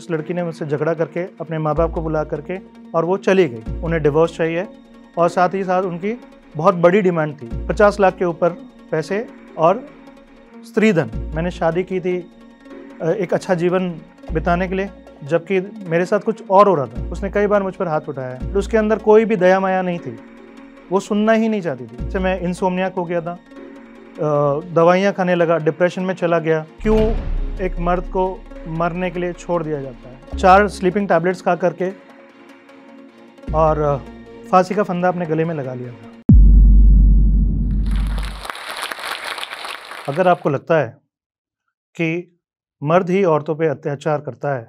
उस लड़की ने मुझसे झगड़ा करके अपने माँ बाप को बुला करके और वो चली गई। उन्हें डिवोर्स चाहिए और साथ ही साथ उनकी बहुत बड़ी डिमांड थी, 50 लाख के ऊपर पैसे और स्त्रीधन। मैंने शादी की थी एक अच्छा जीवन बिताने के लिए, जबकि मेरे साथ कुछ और हो रहा था। उसने कई बार मुझ पर हाथ उठाया, तो उसके अंदर कोई भी दया माया नहीं थी, वो सुनना ही नहीं चाहती थी। जैसे मैं इंसोम्नियाक हो गया था, दवाइयाँ खाने लगा, डिप्रेशन में चला गया। क्यों एक मर्द को मरने के लिए छोड़ दिया जाता है? 4 स्लीपिंग टैबलेट्स खा करके और फांसी का फंदा अपने गले में लगा लिया था। अगर आपको लगता है कि मर्द ही औरतों पे अत्याचार करता है,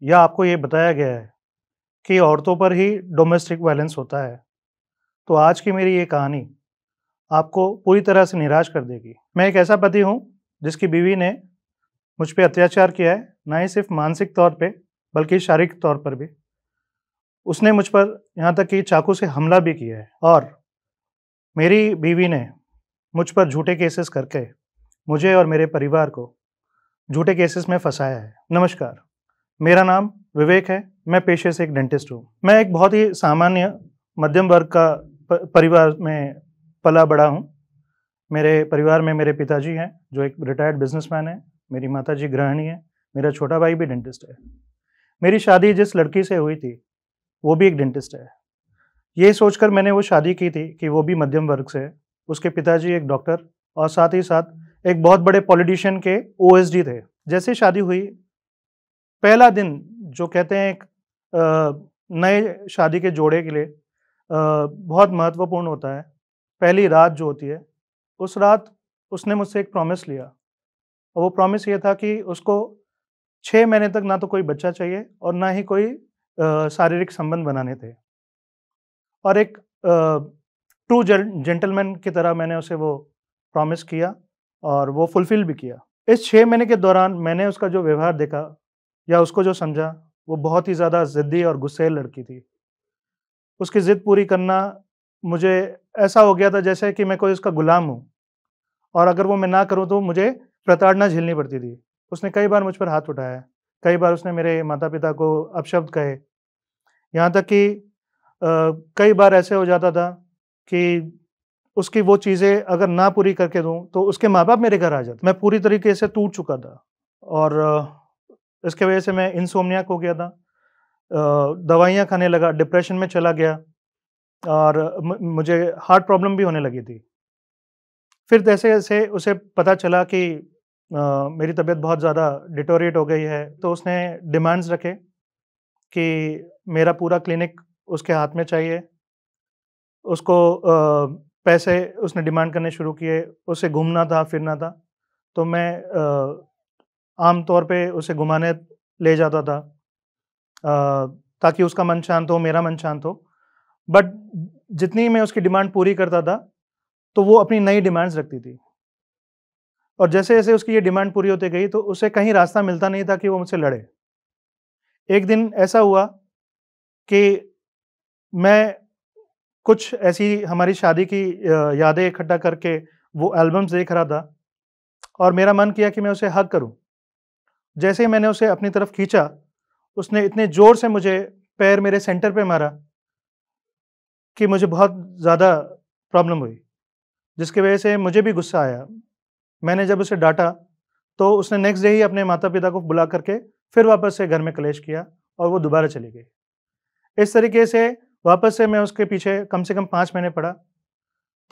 या आपको ये बताया गया है कि औरतों पर ही डोमेस्टिक वायलेंस होता है, तो आज की मेरी ये कहानी आपको पूरी तरह से निराश कर देगी। मैं एक ऐसा पति हूँ जिसकी बीवी ने मुझ पे अत्याचार किया है, ना ही सिर्फ मानसिक तौर पे बल्कि शारीरिक तौर पर भी। उसने मुझ पर यहाँ तक कि चाकू से हमला भी किया है, और मेरी बीवी ने मुझ पर झूठे केसेस करके मुझे और मेरे परिवार को झूठे केसेस में फंसाया है। नमस्कार, मेरा नाम विवेक है। मैं पेशे से एक डेंटिस्ट हूँ। मैं एक बहुत ही सामान्य मध्यम वर्ग का परिवार में पला बड़ा हूँ। मेरे परिवार में मेरे पिताजी हैं जो एक रिटायर्ड बिजनेसमैन है, मेरी माताजी गृहिणी है, मेरा छोटा भाई भी डेंटिस्ट है। मेरी शादी जिस लड़की से हुई थी वो भी एक डेंटिस्ट है। ये सोचकर मैंने वो शादी की थी कि वो भी मध्यम वर्ग से है। उसके पिताजी एक डॉक्टर और साथ ही साथ एक बहुत बड़े पॉलिटिशियन के ओएसडी थे। जैसे शादी हुई, पहला दिन जो कहते हैं एक नए शादी के जोड़े के लिए बहुत महत्वपूर्ण होता है। पहली रात जो होती है, उस रात उसने मुझसे एक प्रॉमिस लिया, और वो प्रॉमिस ये था कि उसको 6 महीने तक ना तो कोई बच्चा चाहिए और ना ही कोई शारीरिक संबंध बनाने थे। और एक ट्रू जेंटलमैन की तरह मैंने उसे वो प्रॉमिस किया और वो फुलफिल भी किया। इस 6 महीने के दौरान मैंने उसका जो व्यवहार देखा या उसको जो समझा, वो बहुत ही ज़्यादा ज़िद्दी और गुस्सैल लड़की थी। उसकी ज़िद पूरी करना मुझे ऐसा हो गया था जैसे कि मैं कोई उसका गुलाम हूँ, और अगर वो मैं ना करूँ तो मुझे प्रताड़ना झेलनी पड़ती थी। उसने कई बार मुझ पर हाथ उठाया, कई बार उसने मेरे माता-पिता को अपशब्द कहे, यहाँ तक कि कई बार ऐसे हो जाता था कि उसकी वो चीज़ें अगर ना पूरी करके दूँ, तो उसके माँ-बाप मेरे घर आ जाते। मैं पूरी तरीके से टूट चुका था और इसकी वजह से मैं इंसोम्नियाक हो गया था। दवाइयाँ खाने लगा, डिप्रेशन में चला गया और मुझे हार्ट प्रॉब्लम भी होने लगी थी। फिर जैसे-जैसे उसे पता चला कि मेरी तबीयत बहुत ज़्यादा डिटोरिएट हो गई है, तो उसने डिमांड्स रखे कि मेरा पूरा क्लिनिक उसके हाथ में चाहिए। उसको पैसे उसने डिमांड करने शुरू किए, उसे घूमना था, फिरना था, तो मैं आम तौर पे उसे घुमाने ले जाता था ताकि उसका मन शांत हो, मेरा मन शांत हो। बट जितनी मैं उसकी डिमांड पूरी करता था, तो वो अपनी नई डिमांड्स रखती थी, और जैसे-जैसे उसकी ये डिमांड पूरी होती गई, तो उसे कहीं रास्ता मिलता नहीं था कि वो मुझसे लड़े। एक दिन ऐसा हुआ कि मैं कुछ ऐसी हमारी शादी की यादें इकट्ठा करके वो एल्बम्स देख रहा था, और मेरा मन किया कि मैं उसे हग करूँ। जैसे ही मैंने उसे अपनी तरफ खींचा, उसने इतने ज़ोर से मुझे पैर मेरे सेंटर पे मारा कि मुझे बहुत ज़्यादा प्रॉब्लम हुई, जिसकी वजह से मुझे भी गुस्सा आया। मैंने जब उसे डाँटा, तो उसने नेक्स्ट डे ही अपने माता-पिता को बुला करके फिर वापस से घर में कलेश किया और वो दोबारा चली गई। इस तरीके से वापस से मैं उसके पीछे कम से कम 5 महीने पड़ा।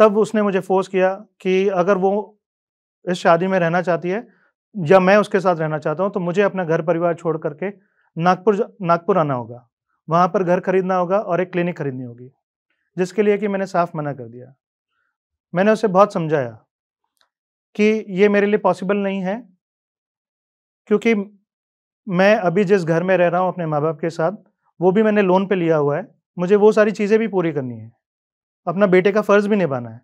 तब उसने मुझे फ़ोर्स किया कि अगर वो इस शादी में रहना चाहती है या मैं उसके साथ रहना चाहता हूँ, तो मुझे अपना घर-परिवार छोड़ करके नागपुर आना होगा। वहाँ पर घर खरीदना होगा और एक क्लिनिक खरीदनी होगी, जिसके लिए कि मैंने साफ मना कर दिया। मैंने उसे बहुत समझाया कि ये मेरे लिए पॉसिबल नहीं है, क्योंकि मैं अभी जिस घर में रह रहा हूँ अपने माँ-बाप के साथ, वो भी मैंने लोन पे लिया हुआ है। मुझे वो सारी चीज़ें भी पूरी करनी है, अपना बेटे का फ़र्ज़ भी निभाना है।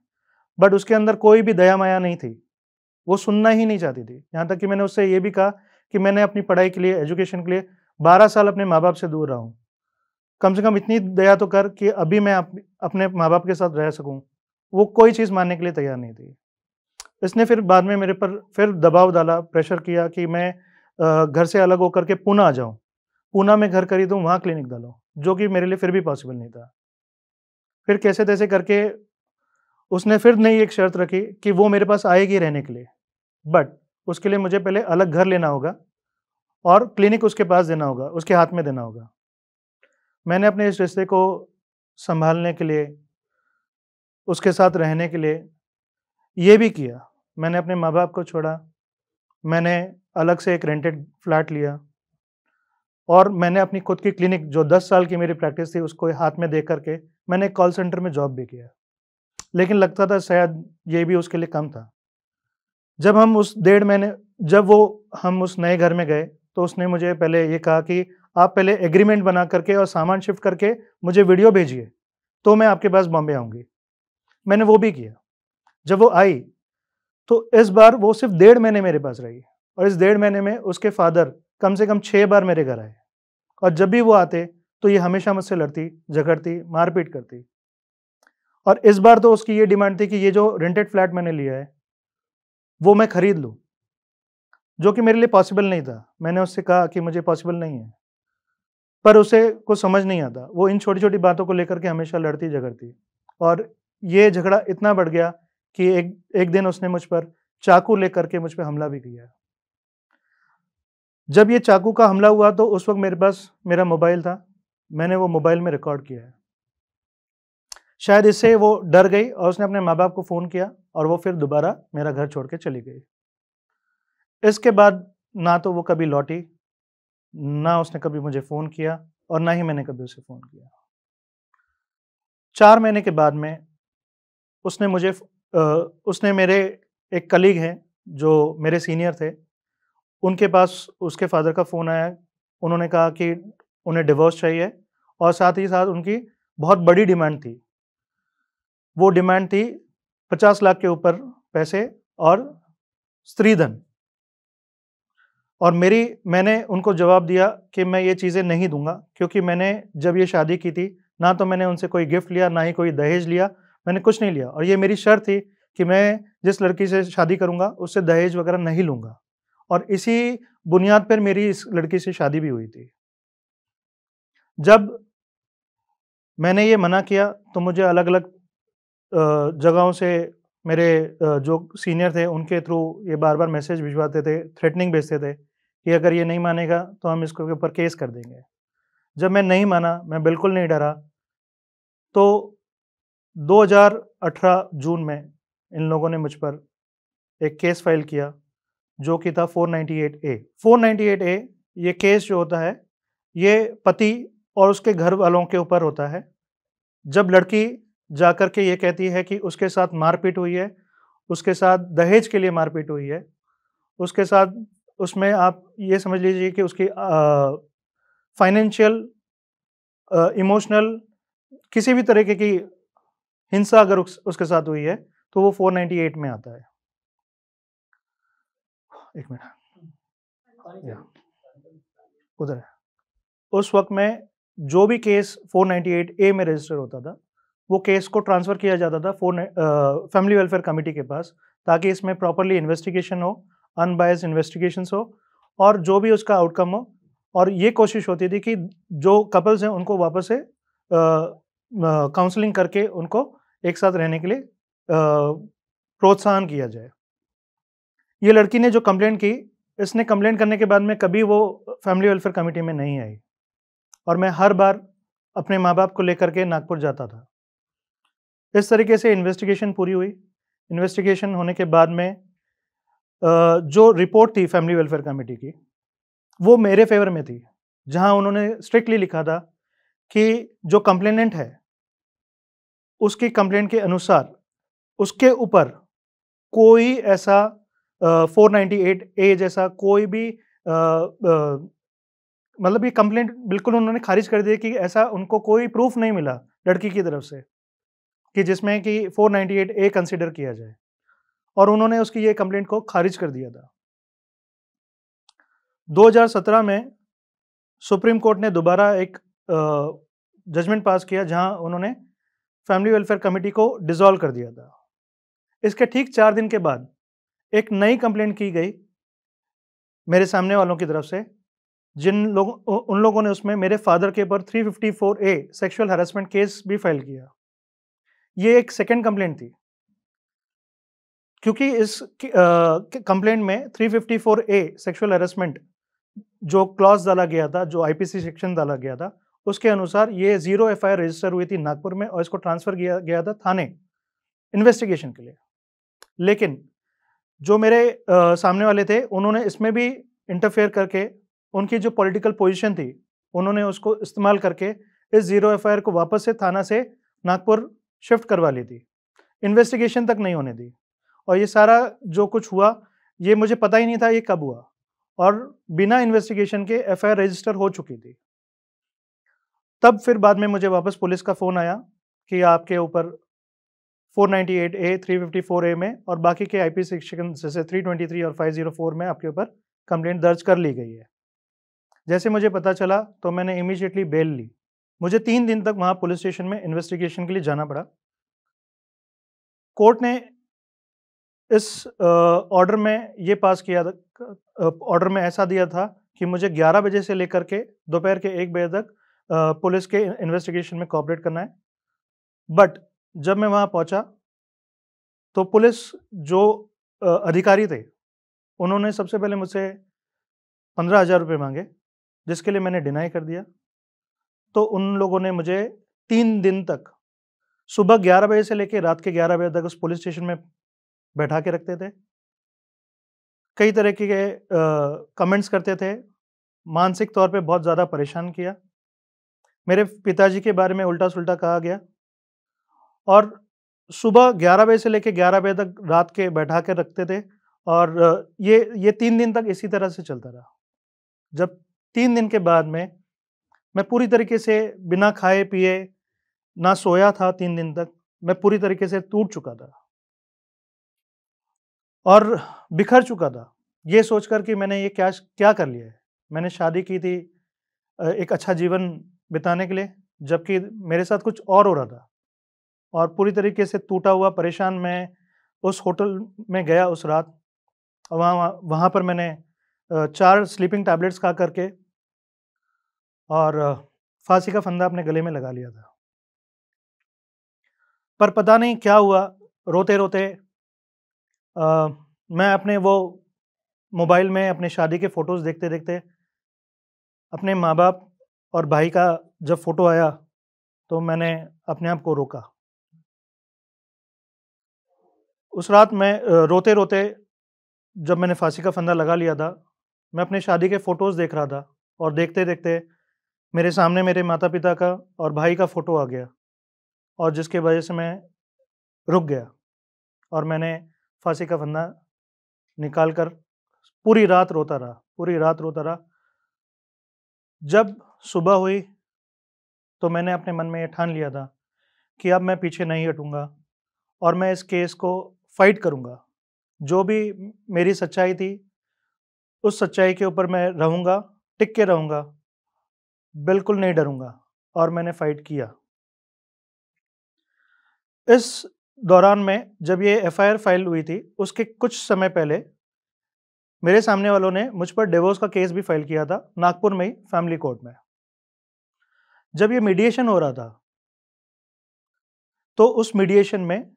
बट उसके अंदर कोई भी दया माया नहीं थी, वो सुनना ही नहीं चाहती थी। यहाँ तक कि मैंने उससे ये भी कहा कि मैंने अपनी पढ़ाई के लिए, एजुकेशन के लिए 12 साल अपने माँ-बाप से दूर रहा हूँ। कम से कम इतनी दया तो कर कि अभी मैं अपने माँ-बाप के साथ रह सकूँ। वो कोई चीज़ मानने के लिए तैयार नहीं थी। इसने फिर बाद में मेरे पर फिर दबाव डाला, प्रेशर किया कि मैं घर से अलग होकर के पूना आ जाऊँ, पूना में घर खरीदूँ, वहाँ क्लिनिक डालूँ, जो कि मेरे लिए फिर भी पॉसिबल नहीं था। फिर कैसे-तैसे करके उसने फिर नई एक शर्त रखी कि वो मेरे पास आएगी रहने के लिए, बट उसके लिए मुझे पहले अलग घर लेना होगा और क्लिनिक उसके पास देना होगा, उसके हाथ में देना होगा। मैंने अपने इस रिश्ते को सँभालने के लिए, उसके साथ रहने के लिए ये भी किया। मैंने अपने माँ-बाप को छोड़ा, मैंने अलग से एक रेंटेड फ्लैट लिया और मैंने अपनी खुद की क्लिनिक जो 10 साल की मेरी प्रैक्टिस थी उसको हाथ में दे कर के मैंने एक कॉल सेंटर में जॉब भी किया। लेकिन लगता था शायद ये भी उसके लिए कम था। जब हम उस डेढ़ महीने जब वो हम उस नए घर में गए, तो उसने मुझे पहले ये कहा कि आप पहले एग्रीमेंट बना करके और सामान शिफ्ट करके मुझे वीडियो भेजिए, तो मैं आपके पास बॉम्बे आऊँगी। मैंने वो भी किया। जब वो आई, तो इस बार वो सिर्फ़ डेढ़ महीने मेरे पास रही और इस डेढ़ महीने में उसके फ़ादर कम से कम 6 बार मेरे घर आए और जब भी वो आते, तो ये हमेशा मुझसे लड़ती, झगड़ती, मार-पीट करती और इस बार तो उसकी ये डिमांड थी कि ये जो रेंटेड फ्लैट मैंने लिया है, वो मैं खरीद लूँ, जो कि मेरे लिए पॉसिबल नहीं था। मैंने उससे कहा कि मुझे पॉसिबल नहीं है, पर उसे कुछ समझ नहीं आता। वो इन छोटी-छोटी बातों को लेकर के हमेशा लड़ती-झगड़ती और ये झगड़ा इतना बढ़ गया कि एक एक दिन उसने मुझ पर चाकू लेकर के मुझ पे हमला भी किया। जब ये चाकू का हमला हुआ तो उस वक़्त मेरे पास मेरा मोबाइल था। मैंने वो मोबाइल में रिकॉर्ड किया है। शायद इससे वो डर गई और उसने अपने माँ-बाप को फ़ोन किया और वो फिर दोबारा मेरा घर छोड़ के चली गई। इसके बाद ना तो वो कभी लौटी, ना उसने कभी मुझे फ़ोन किया और ना ही मैंने कभी उसे फ़ोन किया। 4 महीने के बाद में उसने मुझे उसने मेरे एक कलीग हैं, जो मेरे सीनियर थे, उनके पास उसके फ़ादर का फ़ोन आया। उन्होंने कहा कि उन्हें डिवोर्स चाहिए और साथ ही साथ उनकी बहुत बड़ी डिमांड थी। वो डिमांड थी 50 लाख के ऊपर पैसे और स्त्रीधन और मैंने उनको जवाब दिया कि मैं ये चीज़ें नहीं दूँगा क्योंकि मैंने जब ये शादी की थी, ना तो मैंने उनसे कोई गिफ्ट लिया, ना ही कोई दहेज लिया, मैंने कुछ नहीं लिया और ये मेरी शर्त थी कि मैं जिस लड़की से शादी करूँगा, उससे दहेज वग़ैरह नहीं लूँगा और इसी बुनियाद पर मेरी इस लड़की से शादी भी हुई थी। जब मैंने ये मना किया, तो मुझे अलग-अलग जगहों से मेरे जो सीनियर थे, उनके थ्रू ये बार-बार मैसेज भिजवाते थे, थ्रेटनिंग भेजते थे कि अगर ये नहीं मानेगा, तो हम इसके ऊपर केस कर देंगे। जब मैं नहीं माना, मैं बिल्कुल नहीं डरा, तो 2018 जून में इन लोगों ने मुझ पर एक केस फाइल किया, जो कि था 498 ए। 498 ए ये केस जो होता है, ये पति और उसके घर वालों के ऊपर होता है। जब लड़की जाकर के ये कहती है कि उसके साथ मारपीट हुई है, उसके साथ दहेज के लिए मारपीट हुई है, उसके साथ उसमें आप ये समझ लीजिए कि उसकी फाइनेंशियल इमोशनल किसी भी तरीके की हिंसा अगर उसके साथ हुई है, तो वो 498 में आता है। 1 मिनट या उधर है। उस वक़्त में जो भी केस 498 ए में रजिस्टर होता था, वो केस को ट्रांसफ़र किया जाता था फैमिली वेलफेयर कमिटी के पास, ताकि इसमें प्रॉपर्ली इन्वेस्टिगेशन हो, अनबायस्ड इन्वेस्टिगेशंस हो और जो भी उसका आउटकम हो और ये कोशिश होती थी कि जो कपल्स हैं उनको वापस से काउंसलिंग करके उनको एक साथ रहने के लिए प्रोत्साहन किया जाए। ये लड़की ने जो कंप्लेंट की, इसने कंप्लेंट करने के बाद में कभी वो फैमिली वेलफेयर कमिटी में नहीं आई और मैं हर बार अपने माँ-बाप को लेकर के नागपुर जाता था। इस तरीके से इन्वेस्टिगेशन पूरी हुई। इन्वेस्टिगेशन होने के बाद में जो रिपोर्ट थी फैमिली वेलफेयर कमिटी की, वो मेरे फ़ेवर में थी। जहाँ उन्होंने स्ट्रिक्टली लिखा था कि जो कंप्लेनेंट है, उसकी कंप्लेंट के अनुसार उसके ऊपर कोई ऐसा 498 ए जैसा कोई भी मतलब ये कंप्लेंट बिल्कुल उन्होंने खारिज कर दिया कि ऐसा उनको कोई प्रूफ नहीं मिला लड़की की तरफ से कि जिसमें कि 498 ए कंसीडर किया जाए और उन्होंने उसकी ये कंप्लेंट को खारिज कर दिया था। 2017 में सुप्रीम कोर्ट ने दोबारा एक जजमेंट पास किया जहां उन्होंने फैमिली वेलफेयर कमेटी को डिसॉल्व कर दिया था। इसके ठीक 4 दिन के बाद एक नई कंप्लेंट की गई मेरे सामने वालों की तरफ से, उन लोगों ने उसमें मेरे फादर के ऊपर 354A सेक्सुअल हैरेसमेंट केस भी फाइल किया। ये एक सेकंड कंप्लेंट थी, क्योंकि इस कंप्लेंट में 354A सेक्सुअल हैरेसमेंट जो क्लॉज डाला गया था, जो आईपीसी सेक्शन डाला गया था, उसके अनुसार ये 0 एफआईआर रजिस्टर हुई थी नागपुर में और इसको ट्रांसफर किया गया था थाने इन्वेस्टिगेशन के लिए। लेकिन जो मेरे सामने वाले थे, उन्होंने इसमें भी इंटरफेयर करके उनकी जो पॉलिटिकल पोजीशन थी, उन्होंने उसको इस्तेमाल करके इस 0 एफआईआर को वापस से थाना से नागपुर शिफ्ट करवा ली थी। इन्वेस्टिगेशन तक नहीं होने दी और ये सारा जो कुछ हुआ, ये मुझे पता ही नहीं था ये कब हुआ और बिना इन्वेस्टिगेशन के एफआईआर रजिस्टर हो चुकी थी। तब फिर बाद में मुझे वापस पुलिस का फ़ोन आया कि आपके ऊपर 498A, 354A में और बाकी के आईपीसी सेक्शन जैसे 323 और 504 में आपके ऊपर कंप्लेंट दर्ज कर ली गई है। जैसे मुझे पता चला तो मैंने इमीडिएटली बेल ली। मुझे 3 दिन तक वहाँ पुलिस स्टेशन में इन्वेस्टिगेशन के लिए जाना पड़ा। कोर्ट ने इस ऑर्डर में ये पास किया था, ऑर्डर में ऐसा दिया था कि मुझे 11 बजे से लेकर के दोपहर के 1 बजे तक पुलिस के इन्वेस्टिगेशन में कोऑपरेट करना है। बट जब मैं वहाँ पहुँचा तो पुलिस जो अधिकारी थे, उन्होंने सबसे पहले मुझसे 15,000 रुपये माँगे, जिसके लिए मैंने डिनाई कर दिया। तो उन लोगों ने मुझे 3 दिन तक सुबह 11 बजे से लेकर रात के 11 बजे तक उस पुलिस स्टेशन में बैठा के रखते थे। कई तरह के कमेंट्स करते थे, मानसिक तौर पे बहुत ज़्यादा परेशान किया। मेरे पिताजी के बारे में उल्टा-सुल्टा कहा गया और सुबह 11 बजे से लेके 11 बजे तक रात के बैठा के रखते थे और ये 3 दिन तक इसी तरह से चलता रहा। जब 3 दिन के बाद में मैं पूरी तरीके से बिना खाए-पिए ना सोया था 3 दिन तक, मैं पूरी तरीके से टूट चुका था और बिखर चुका था, ये सोचकर कि मैंने ये क्या कर लिया है। मैंने शादी की थी एक अच्छा जीवन बिताने के लिए, जबकि मेरे साथ कुछ और हो रहा था और पूरी तरीके से टूटा हुआ परेशान मैं उस होटल में गया उस रात। वहाँ पर मैंने 4 स्लीपिंग टैबलेट्स खा करके और फांसी का फंदा अपने गले में लगा लिया था। पर पता नहीं क्या हुआ, रोते-रोते मैं अपने वो मोबाइल में अपने शादी के फ़ोटोज़ देखते-देखते अपने माँ-बाप और भाई का जब फ़ोटो आया, तो मैंने अपने आप को रोका। उस रात मैं रोते-रोते जब मैंने फांसी का फंदा लगा लिया था, मैं अपने शादी के फ़ोटोज़ देख रहा था और देखते-देखते मेरे सामने मेरे माता-पिता का और भाई का फ़ोटो आ गया और जिसकी वजह से मैं रुक गया और मैंने फांसी का फंदा निकाल कर पूरी रात रोता रहा, पूरी रात रोता रहा। जब सुबह हुई, तो मैंने अपने मन में ये ठान लिया था कि अब मैं पीछे नहीं हटूँगा और मैं इस केस को फ़ाइट करूँगा। जो भी मेरी सच्चाई थी, उस सच्चाई के ऊपर मैं रहूँगा, टिक के रहूँगा, बिल्कुल नहीं डरूँगा और मैंने फ़ाइट किया। इस दौरान में जब ये एफआईआर फाइल हुई थी, उसके कुछ समय पहले मेरे सामने वालों ने मुझ पर डिवोर्स का केस भी फाइल किया था, नागपुर में ही फैमिली कोर्ट में। जब ये मीडिएशन हो रहा था, तो उस मीडिएशन में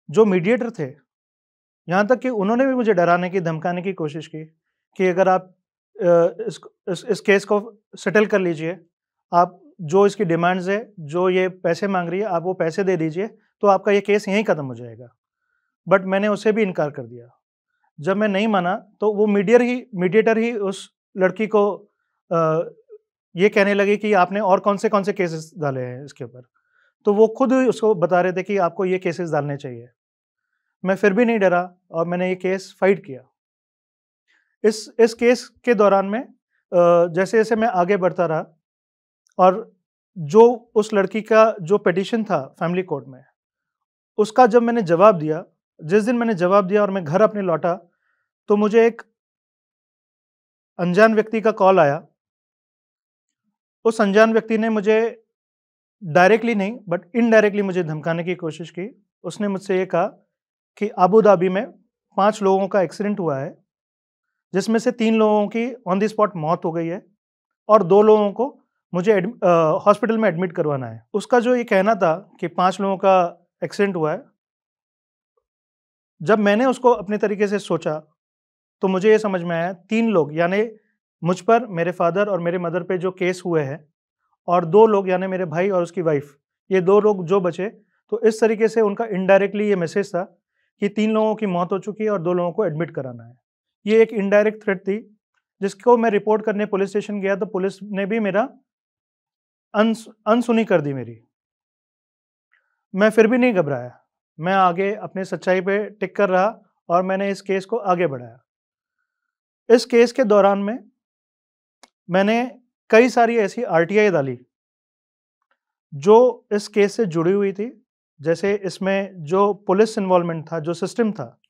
जो मीडिएटर थे, यहाँ तक कि उन्होंने भी मुझे डराने की, धमकाने की कोशिश की कि अगर आप इस केस को सेटल कर लीजिए, आप जो इसकी डिमांड्स है, जो ये पैसे माँग रही है, आप वो पैसे दे दीजिए, तो आपका ये केस यहीं खत्म हो जाएगा। बट मैंने उसे भी इनकार कर दिया। जब मैं नहीं माना, तो वो मीडिएटर ही उस लड़की को ये कहने लगी कि आपने और कौन से केसेस डाले हैं इसके ऊपर। तो वो खुद उसको बता रहे थे कि आपको ये केसेस डालने चाहिए। मैं फिर भी नहीं डरा और मैंने ये केस फाइट किया। इस केस के दौरान में जैसे-जैसे मैं आगे बढ़ता रहा और जो उस लड़की का जो पिटीशन था फैमिली कोर्ट में, उसका जब मैंने जवाब दिया, जिस दिन मैंने जवाब दिया और मैं घर अपने लौटा, तो मुझे एक अनजान व्यक्ति का कॉल आया। उस अनजान व्यक्ति ने मुझे डायरेक्टली नहीं बट इनडायरेक्टली मुझे धमकाने की कोशिश की। उसने मुझसे ये कहा कि अबू धाबी में 5 लोगों का एक्सीडेंट हुआ है, जिसमें से 3 लोगों की ऑन द स्पॉट मौत हो गई है और 2 लोगों को मुझे हॉस्पिटल में एडमिट करवाना है। उसका जो ये कहना था कि 5 लोगों का एक्सीडेंट हुआ है, जब मैंने उसको अपने तरीके से सोचा, तो मुझे ये समझ में आया 3 लोग यानी मुझ पर, मेरे फादर और मेरे मदर पे जो केस हुए हैं और 2 लोग यानी मेरे भाई और उसकी वाइफ़, ये 2 लोग जो बचे, तो इस तरीके से उनका इनडायरेक्टली ये मैसेज था कि 3 लोगों की मौत हो चुकी है और 2 लोगों को एडमिट कराना है। ये एक इनडायरेक्ट थ्रेट थी, जिसको मैं रिपोर्ट करने पुलिस स्टेशन गया तो पुलिस ने भी मेरा अनसुनी कर दी मेरी। मैं फिर भी नहीं घबराया, मैं आगे अपनी सच्चाई पे टिक कर रहा और मैंने इस केस को आगे बढ़ाया। इस केस के दौरान में मैंने कई सारी ऐसी आरटीआई डाली, जो इस केस से जुड़ी हुई थी। जैसे इसमें जो पुलिस इन्वॉल्वमेंट था, जो सिस्टम था,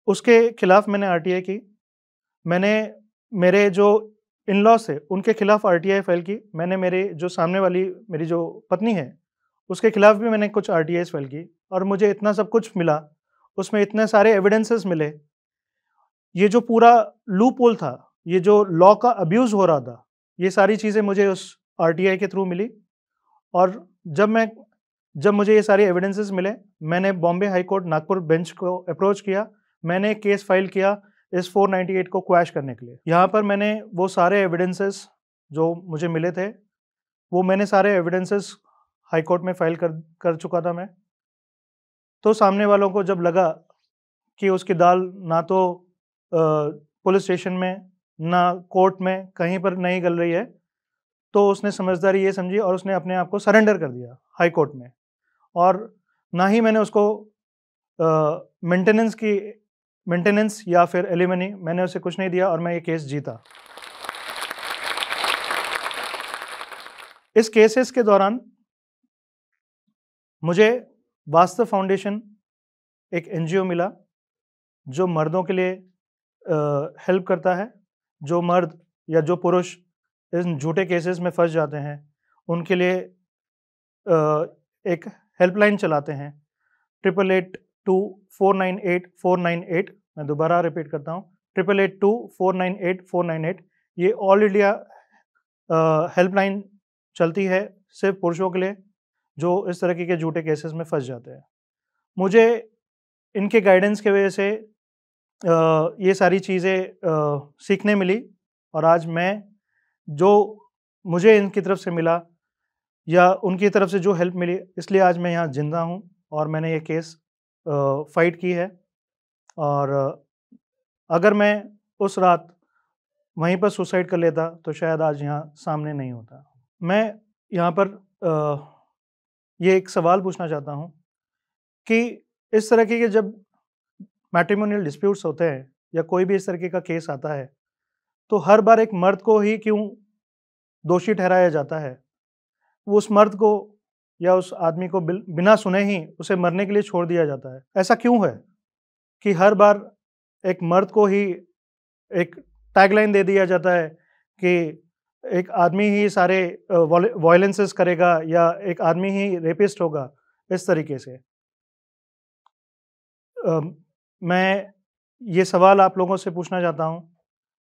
उसके खिलाफ मैंने आरटीआई की। मैंने मेरे जो इन-लॉज़ थे, उनके खिलाफ आरटीआई फाइल की। मैंने मेरे जो सामने वाली मेरी जो पत्नी है, उसके खिलाफ भी मैंने कुछ आरटीआईज़ फाइल की और मुझे इतना सब कुछ मिला, उसमें इतने सारे एविडेंसेस मिले। ये जो पूरा लूप होल था, ये जो लॉ का अब्यूज़ हो रहा था, ये सारी चीज़ें मुझे उस आरटीआई के थ्रू मिली और जब मुझे ये सारे एविडेंसेस मिले, मैंने Bombay high court Nagpur bench को अप्रोच किया। मैंने एक केस फाइल किया इस 498 को क्वैश करने के लिए। यहाँ पर मैंने वो सारे एविडेंसेस जो मुझे मिले थे, वो मैंने सारे एविडेंसेस हाई कोर्ट में फाइल कर चुका था मैं। तो सामने वालों को जब लगा कि उसकी दाल ना तो पुलिस स्टेशन में, ना कोर्ट में, कहीं पर नहीं गल रही है, तो उसने समझदारी ये समझी और उसने अपने आप को सरेंडर कर दिया हाई कोर्ट में। और ना ही मैंने उसको मेंटेनेंस या फिर एलिमनी, मैंने उसे कुछ नहीं दिया और मैं ये केस जीता। इस केसेस के दौरान मुझे वास्तव फाउंडेशन एक एनजीओ मिला, जो मर्दों के लिए हेल्प करता है। जो मर्द या जो पुरुष इन झूठे केसेस में फँस जाते हैं, उनके लिए एक हेल्पलाइन चलाते हैं 8882498498। मैं दोबारा रिपीट करता हूँ 8882498498। ये ऑल इंडिया हेल्पलाइन चलती है सिर्फ पुरुषों के लिए जो इस तरह के झूठे केसेस में फँस जाते हैं। मुझे इनके गाइडेंस की वजह से ये सारी चीज़ें सीखने मिली और आज मैं जो मुझे इनकी तरफ से मिला या उनकी तरफ से जो हेल्प मिली, इसलिए आज मैं यहाँ ज़िंदा हूँ और मैंने ये केस फाइट की है। और अगर मैं उस रात वहीं पर सुसाइड कर लेता तो शायद आज यहाँ सामने नहीं होता। मैं यहाँ पर ये एक सवाल पूछना चाहता हूँ कि इस तरह के जब मैट्रिमोनियल डिस्प्यूट्स होते हैं या कोई भी इस तरीके का केस आता है, तो हर बार एक मर्द को ही क्यों दोषी ठहराया जाता है? वो उस मर्द को या उस आदमी को बिना सुने ही उसे मरने के लिए छोड़ दिया जाता है। ऐसा क्यों है कि हर बार एक मर्द को ही एक टैगलाइन दे दिया जाता है कि एक आदमी ही सारे वायलेंसेस करेगा या एक आदमी ही रेपिस्ट होगा, इस तरीके से। मैं ये सवाल आप लोगों से पूछना चाहता हूँ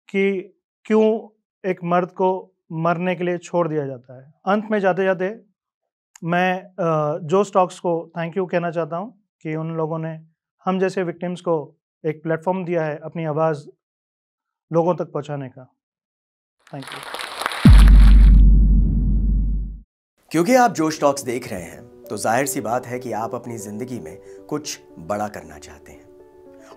कि क्यों एक मर्द को मरने के लिए छोड़ दिया जाता है? अंत में जाते-जाते मैं जो स्टॉक्स को थैंक यू कहना चाहता हूँ कि उन लोगों ने हम जैसे विक्टिम्स को एक प्लेटफॉर्म दिया है अपनी आवाज़ लोगों तक पहुँचाने का। Thank you. क्योंकि आप जोश टॉक्स देख रहे हैं तो जाहिर सी बात है कि आप अपनी ज़िंदगी में कुछ बड़ा करना चाहते हैं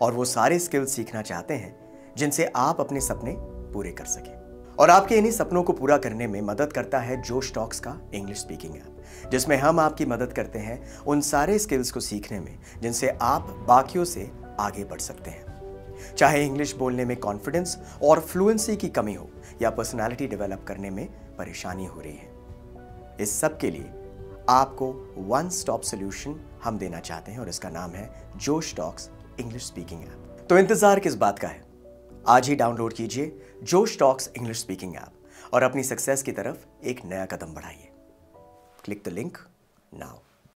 और वो सारे स्किल्स सीखना चाहते हैं जिनसे आप अपने सपने पूरे कर सकें। और आपके इन्हीं सपनों को पूरा करने में मदद करता है जोश टॉक्स का इंग्लिश स्पीकिंग ऐप, जिसमें हम आपकी मदद करते हैं उन सारे स्किल्स को सीखने में जिनसे आप बाकियों से आगे बढ़ सकते हैं। चाहे इंग्लिश बोलने में कॉन्फिडेंस और फ्लुएंसी की कमी हो या पर्सनालिटी डेवलप करने में परेशानी हो रही है, इस सब के लिए आपको वन स्टॉप सोल्यूशन हम देना चाहते हैं और इसका नाम है जोश टॉक्स इंग्लिश स्पीकिंग ऐप। तो इंतजार किस बात का है? आज ही डाउनलोड कीजिए जोश टॉक्स इंग्लिश स्पीकिंग ऐप और अपनी सक्सेस की तरफ एक नया कदम बढ़ाइए। Click the link now.